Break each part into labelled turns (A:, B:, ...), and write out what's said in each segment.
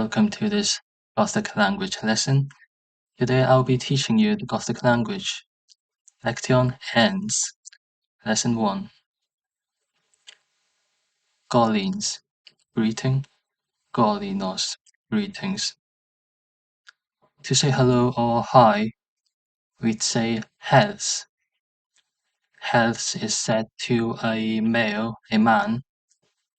A: Welcome to this Gothic language lesson. Today I'll be teaching you the Gothic language. Lection ends. Lesson 1. Goleans, greeting. Golinos, greetings. To say hello or hi, we'd say health. Health is said to a male, a man.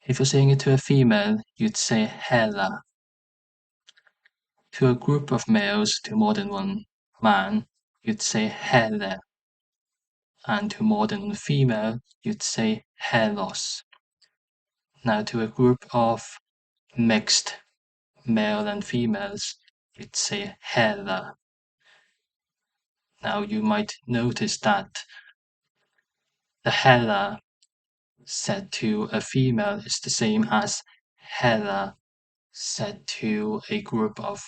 A: If you're saying it to a female, you'd say hela. To a group of males, to more than one man, you'd say hele. And to more than one female, you'd say helos. Now to a group of mixed male and females, you'd say hela. Now you might notice that the hela said to a female is the same as hela said to a group of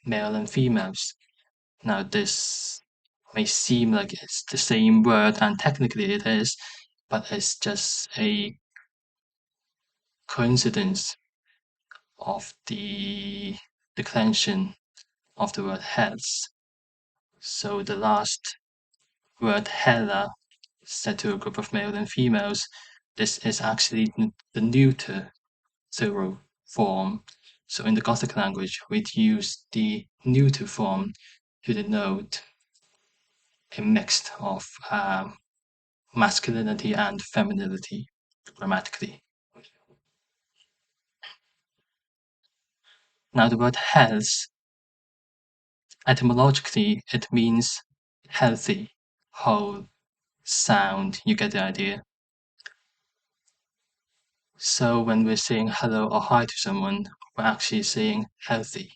A: male and females. Now this may seem like it's the same word, and technically it is, but it's just a coincidence of the declension of the word health. So the last word hela said to a group of male and females, this is actually the neuter thorough form. So in the Gothic language, we'd use the neuter form to denote a mix of masculinity and femininity grammatically. Now the word health, etymologically, it means healthy, whole, sound. You get the idea. So when we're saying hello or hi to someone, we're actually saying healthy.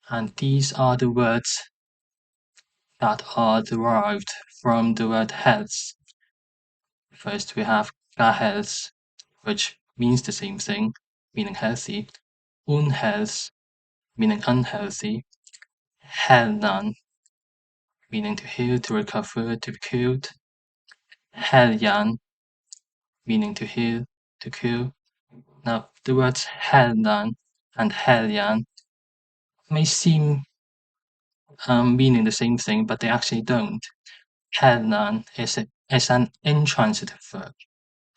A: And these are the words that are derived from the word health. First we have 𝑍�𐍄𐍃𐌼, which means the same thing, meaning healthy. 𝑢nhealth, meaning unhealthy. 𝐻𝐿𝐿𝐿, meaning to heal, to recover, to be cured. 𝐻𝐿𝐿𝐿, meaning to heal, to cure. Now, the words 𝐻𝐿𝐿 and 𝐻𝐿𝐿 may seem meaning the same thing, but they actually don't. 𝐻𝐿𝐿 is an intransitive verb,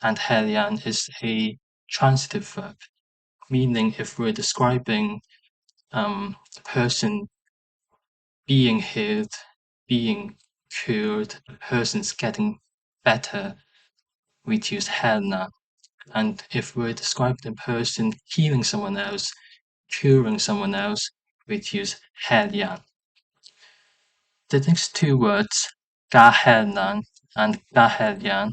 A: and 𝐻𝐿𝐿 is a transitive verb, meaning if we're describing the person being healed, being cured, the person's getting better, we'd use 𝐻𝐿𝐿. And if we're describing the person healing someone else, curing someone else, we'd use 𝐻𝐿𝐿. The next two words, 𝑍𝐿𝐿 and 𝑍𝐿𝐿,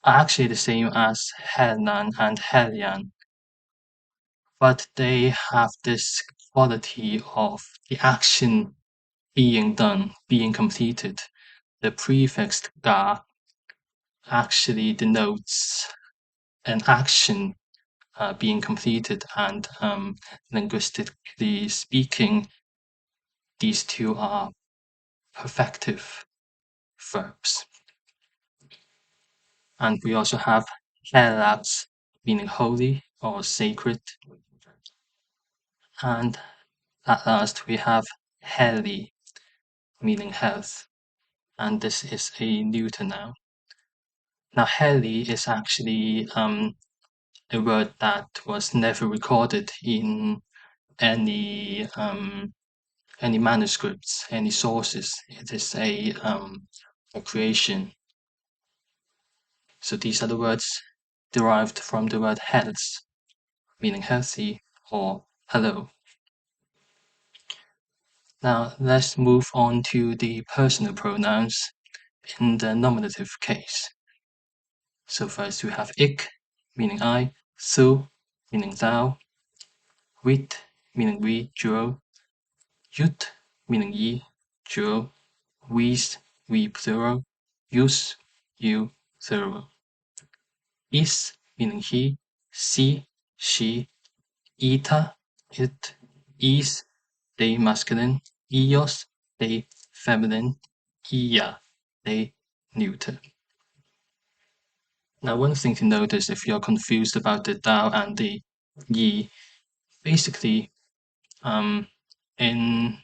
A: are actually the same as 𝐻𝐿𝐿 and 𝐻𝐿𝐿, but they have this quality of the action being done, being completed. The prefix 𝑔 actually denotes an action being completed, and linguistically speaking, these two are perfective verbs. And we also have 𝐻𝐿𝐿, meaning holy or sacred. And at last we have 𝐻𝐿𝐿𝐿, meaning health, and this is a neuter noun. Now 𝐻𝐿𝐿𝐿 is actually a word that was never recorded in any manuscripts, any sources. It is a creation. So these are the words derived from the word health, meaning healthy or hello. Now let's move on to the personal pronouns in the nominative case. So first we have ik, meaning I, thu, meaning thou, wit, meaning we, duo, yut, meaning ye, duo, wees, we, plural, yus, you, plural. Is, meaning he, si, she, ita, it, is, they, masculine, ios, they, feminine, ia, they, neuter. Now, one thing to notice if you're confused about the thou and the ye Basically, in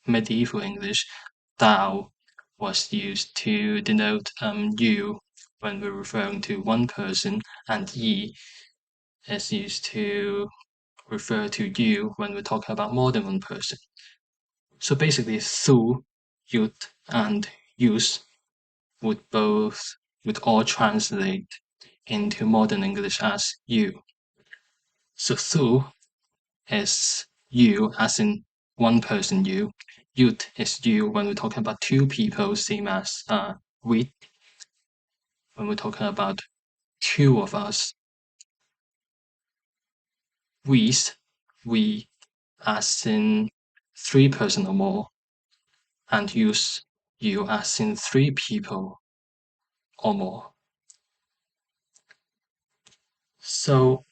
A: medieval English, thou was used to denote you when we're referring to one person, and ye is used to refer to you when we're talking about more than one person. So basically, thu, yut, and use would all translate into modern English as you. So thu is you, as in one person you. Yut is you when we're talking about two people, same as we, when we're talking about two of us. We, as in three person or more, and use you as in three people or more. So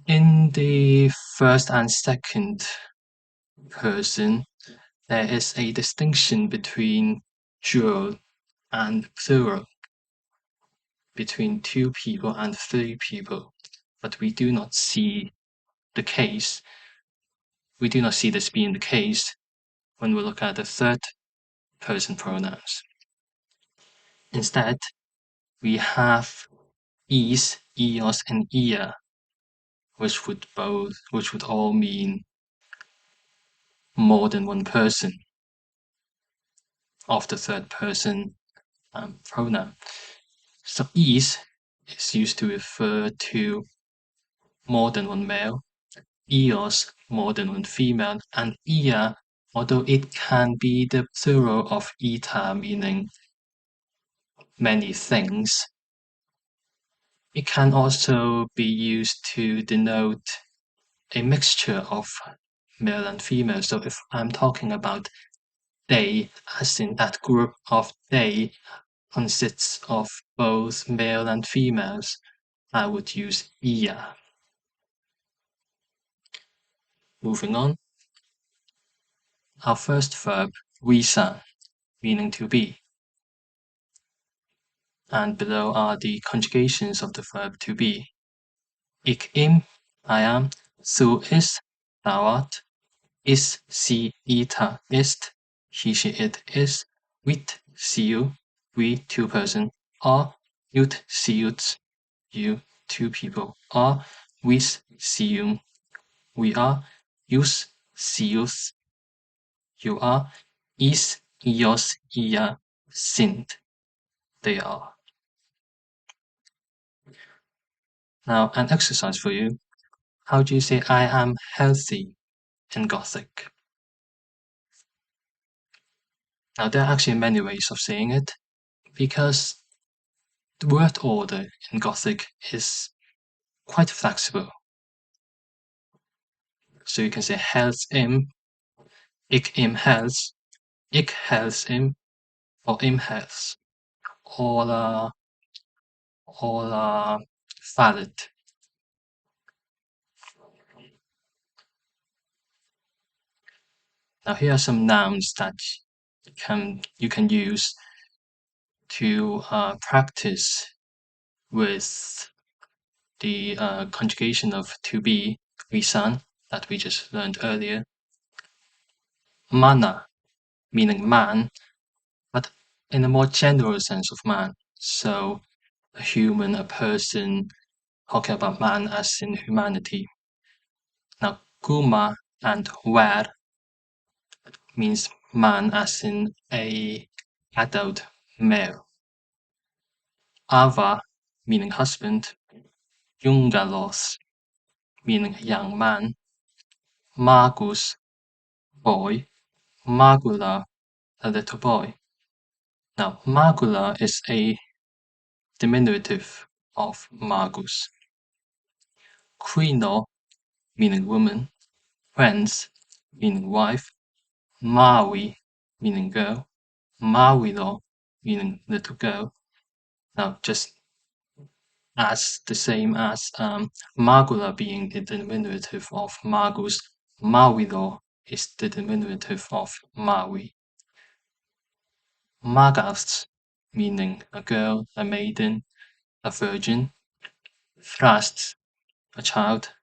A: in the first and second person, there is a distinction between dual and plural, between two people and three people, but we do not see this being the case when we look at the third person pronouns. Instead, we have is, eos, and ia, which would all mean more than one person of the third person pronoun. So is used to refer to more than one male, eos more than one female, and ia, although it can be the plural of eta, meaning many things, it can also be used to denote a mixture of male and female. So if I'm talking about they, as in that group of they consists of both male and females, I would use ia. Moving on. Our first verb, 𝐻𝐿𝐿, meaning to be. And below are the conjugations of the verb to be. Ik im, I am, thu is, thou art, is, sie, ita, ist, he, she, it is, wit, see you, we, two person, are, ut, see uts, you, two people, are, wis, see you, we are, us, see us, you are, is, ios, ia, sind, they are. Now, an exercise for you. How do you say I am healthy in Gothic? Now, there are actually many ways of saying it, because the word order in Gothic is quite flexible. So you can say health im, ik im health, ik health im, or im health. All are valid. Now here are some nouns that you can use to practice with the conjugation of to be, 𝐻𝐿𝐿, that we just learned earlier. Mana, meaning man, but in a more general sense of man. So a human, a person, talking about man as in humanity. Now, 𝐻𝐿𝐿 and 𝐻𝐿𝐿 means man as in a adult male. 𝐼𝐼, meaning husband. 𝐼𝐿𝐄𝐿, meaning young man. 𝐼𝐺us, boy. 𝐼𝐺ula, a little boy. Now, 𝐼𝐺ula is a diminutive of 𝐼𝐺us. 𝐻𝐼𝐿, meaning woman. 𝐻𝐿, meaning wife. 𝐼𝐺𝐼, meaning girl. 𝐼𝐺𝐿, meaning little girl. Now, just as the same as 𝐼𝐺ula being the diminutive of 𝐼𝐺us, 𝐼𝐺𝐿 is the diminutive of 𝐼𝐺. 𝐼𝐺𝑎𝑢𝑠, meaning a girl, a maiden, a virgin. 𝑀hrast, a child.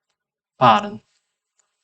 A: 𝑏aran,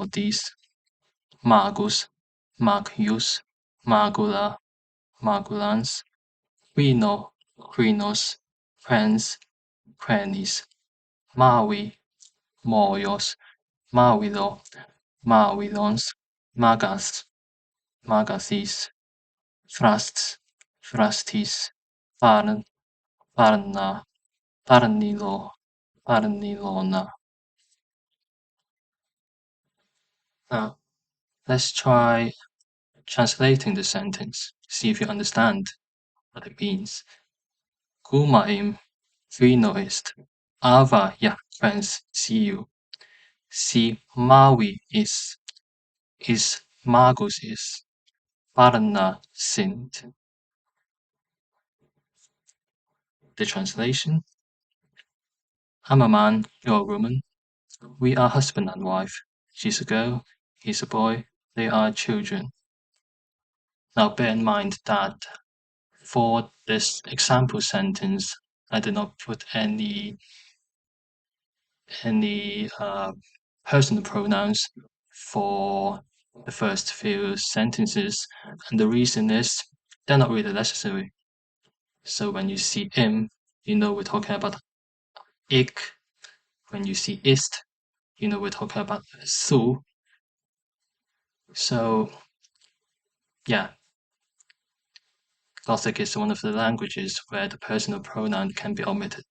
A: or these, magus, magius, magula, magulans, 𝐻𝐼𝐼, 𝐻𝐼𝐼𝐼s, 𝐻𝐿s, 𝐻𝐿𝑁s, 𝐻𝐼, 𝐻𝐼, 𝐻𝐼𝐼𝐿, 𝐻𝐼𝐿ons, 𝐻𝐺𝑎s, 𝐻𝐺𝑎𝑠is, 𝐻rasts, 𝐻rastis, 𝐻𝐵𝑎rn, 𝐵𝐵𝑎rna, 𝐵𝐵𝑎rnilo, 𝐵𝐵𝑎rnilona. Now, let's try translating the sentence, see if you understand what it means. 𝐻𝐿𝐿𝐄𝐹𝐺𝑉𝐻𝐿 ist, aber ja, friends, see you. Si Maui is Magus ist, Barna sind. The translation: I'm a man, you're a woman. We are husband and wife. She's a girl, he's a boy, they are children. Now bear in mind that for this example sentence, I did not put any personal pronouns for the first few sentences, and the reason is they're not really necessary. So when you see im, you know we're talking about ik. When you see ist, you know we're talking about su. So yeah, Gothic is one of the languages where the personal pronoun can be omitted.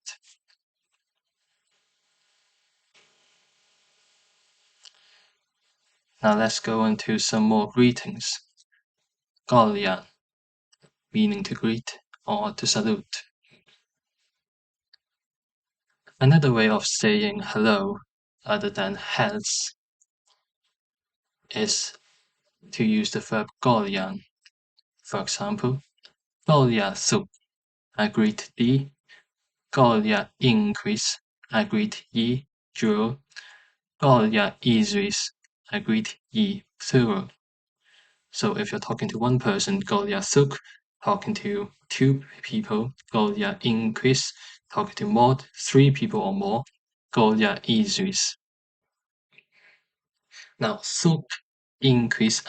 A: Now let's go into some more greetings. 𝐷𝐿𝐿𝐼𝐴, meaning to greet or to salute. Another way of saying hello other than 𝐻𝐿s is to use the verb 𝐷𝐿𝐼𝐴n. For example, 𝐷𝐿𝐼𝐴 𝐿𝐼, I greet thee. 𝐷𝐿𝐼𝐴 I greet ye, plural. 𝐷𝐿𝐼𝐴 I greet ye, plural. So if you're talking to one person, 𝐷𝐿𝐼𝐴 talking to two people, 𝐷𝐿𝐼𝐴 talking to more, three people or more, 𝐷𝐿𝐼𝐴. Now, 𝐿,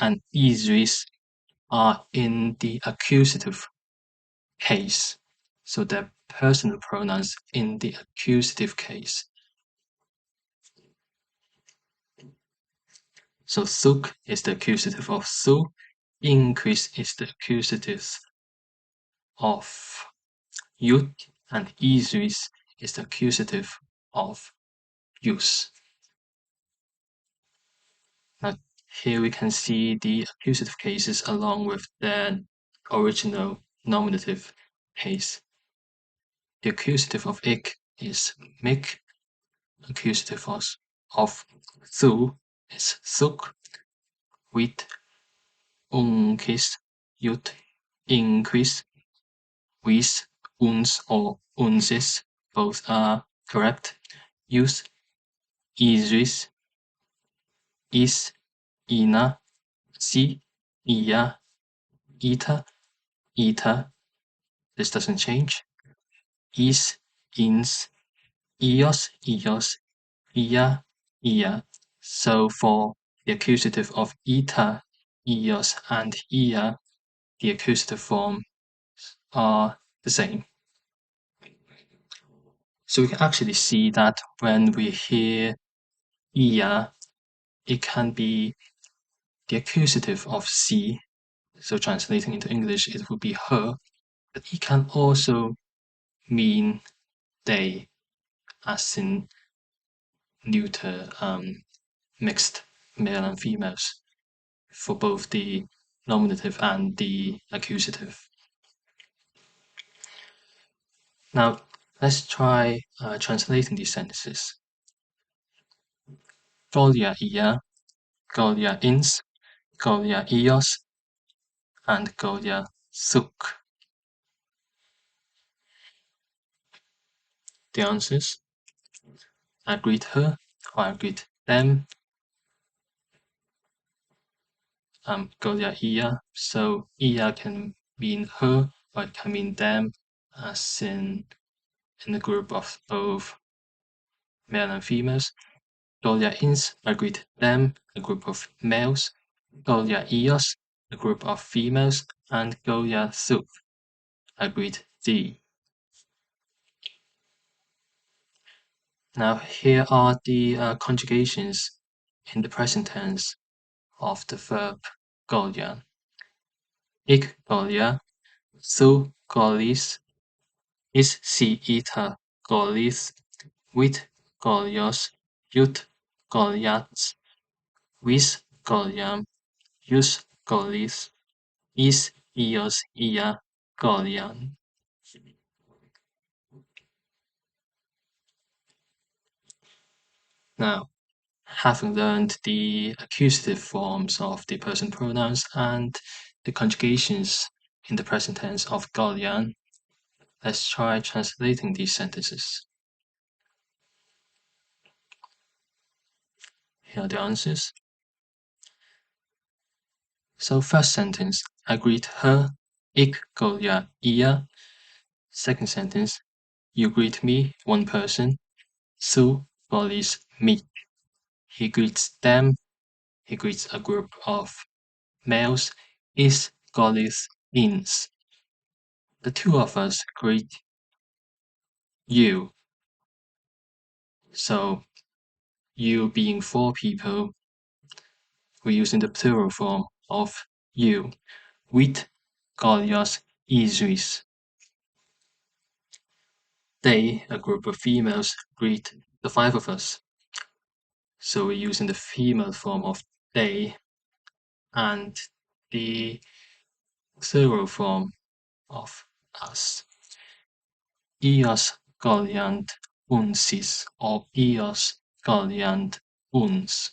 A: and 𝐼𝐴 are in the accusative case. So they're personal pronouns in the accusative case. So 𝐿 is the accusative of 𝐿, 𝐼𝐴 is the accusative of 𝐼𝐻, and 𝐼𝐴 is the accusative of 𝐼𝐻. Now here we can see the accusative cases along with their original nominative case. The accusative of ik is mik, accusative of 𝐿 is 𝐿, with 𝑢ncis, 𝐻, 𝑖nquis, with, uns or unsis, both are correct. Use 𝐼𝐴s, is, ina, si, ia, ita, ita. This doesn't change. Is, ins, ios, ios, ia, ia. So for the accusative of ita, ios, and ia, the accusative form are the same. So we can actually see that when we hear ia, it can be the accusative of si. So translating into English, it would be her, but it can also mean they, as in neuter, mixed male and females, for both the nominative and the accusative. Now, Let's try translating these sentences. 𝌷��𝐼, 𝌷𝐿𝐼𝐼𝑛𝑠, 𝌷𝐿𝐼𝐼𝑜s, and 𝌷𝐿𝐼𝐿𝐿𝑇. The answers: I greet her, or I greet them. 𝌷𝐿𝐼𝐼, so 𝐼 can mean her, or it can mean them, as in the group of both male and females. 𝌷𝐿𝐼𝑛𝑠, I greet them, a group of males. 𝌷𝐿𝐼𝐼𝑜s, a group of females. And 𝌷𝐿𝐿𝐄𝐿𝐄𝐿, I greet thee. Now here are the conjugations in the present tense of the verb 𝑔𝐿𝑖𝑎𝑛. Ik 𝑔𝐿𝑖𝑎, thu 𝑔𝐿𝑖𝑠, is si ita 𝑔𝐿𝑖𝑠, with 𝑔𝐿𝑖𝑜s, ut 𝑔𝐿𝑖𝑎𝑡s, with 𝑔𝐿𝑖𝑎𝑚, us 𝑔𝐿𝑖𝑠, is ios ia 𝑔𝐿𝑖𝑎𝑛. Now, having learned the accusative forms of the person pronouns and the conjugations in the present tense of 𝑔𝐿𝑖𝑎𝑛, let's try translating these sentences. Here are the answers. So first sentence, I greet her, ik 𝑔𝐿𝑖𝑎𝑖𝑎. Second sentence, you greet me, one person, thu 𝑔𝐿𝑖𝑠, me. He greets them, he greets a group of males, is 𝑔𝐿𝑖𝑠, ins. The two of us greet you. So you being four people, we're using the plural form of you. With 𝑔𝐿𝑖𝑜s, 𝑖𝑠𝑣𝑖𝑠. They, a group of females, greet the five of us. So we're using the female form of they and the plural form of us. Ios 𝑔𝐿𝐼𝐴𝑛𝑡 unsis, or ios 𝑔𝐿𝐼𝐴𝑛𝑡 uns.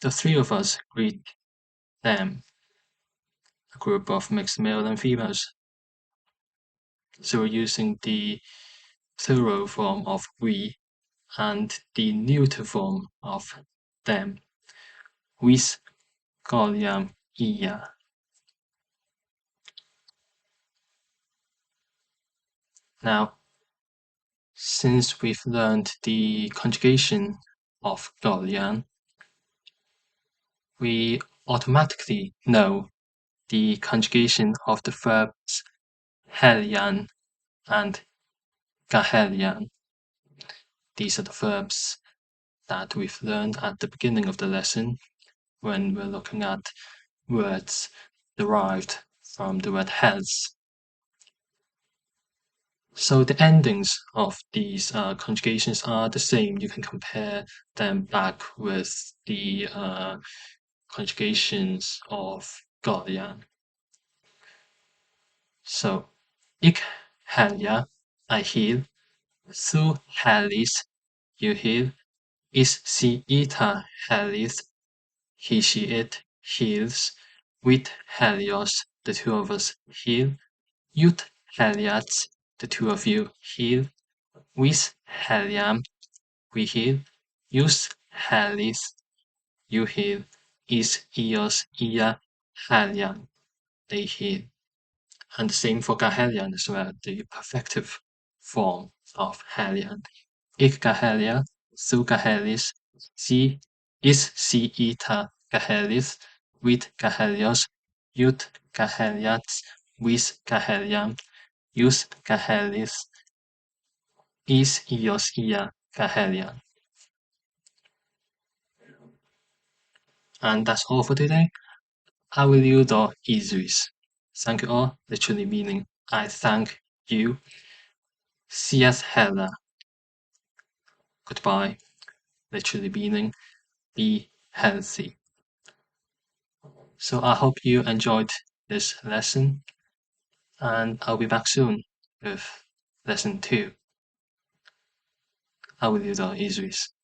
A: The three of us greet them, a group of mixed male and females. So we're using the plural form of we and the neuter form of them. With 𝑔𝐿𝐼𝐴𝑚 Now, since we've learned the conjugation of 𝑔𝐿𝐼𝐴𝑛, we automatically know the conjugation of the verbs 𝐻𝐿𝐼𝐴𝑛 and 𝑔𝐿𝐼𝐴𝑛. These are the verbs that we've learned at the beginning of the lesson when we're looking at words derived from the word has. So the endings of these conjugations are the same. You can compare them back with the conjugations of 𝑔𝐿𝐼𝐴𝑛. So, ik ● I heal, thu ● you heal, is si ita ● he she it heals, with ● the two of us heal, ut ● the two of you heal, with ● we heal, us ● you heal, is ios ia ● they heal. And the same for 𝑔𝐿𝐼𝐴𝑛 as well, the perfective form of ●. Ik 𝑔𝐿𝐼𝐴, thu 𝑔𝐿𝑖𝑠, si is si ita 𝑔𝐿𝑖𝑠, with 𝑔𝐿𝑖𝑜s, ut 𝑔𝐿𝑖𝑎𝑡s, with 𝑔𝐿𝐼𝐴𝑚, us 𝑔𝐿𝑖𝑠, is ios ia 𝑔𝐿𝐼𝐴𝑛. And that's all for today. 𝑔𝐿𝑖𝑢𝑑𝑜 𝑖𝑠𝑣𝑖𝑠. Thank you all, literally meaning I thank you. Sias hella. Goodbye, literally meaning be healthy. So I hope you enjoyed this lesson, and I'll be back soon with
B: Lesson 2 𝑍𝑿𝑍𝑄𝑰𝑃，𝑍𝑿𝑍𝑄𝑰𝑃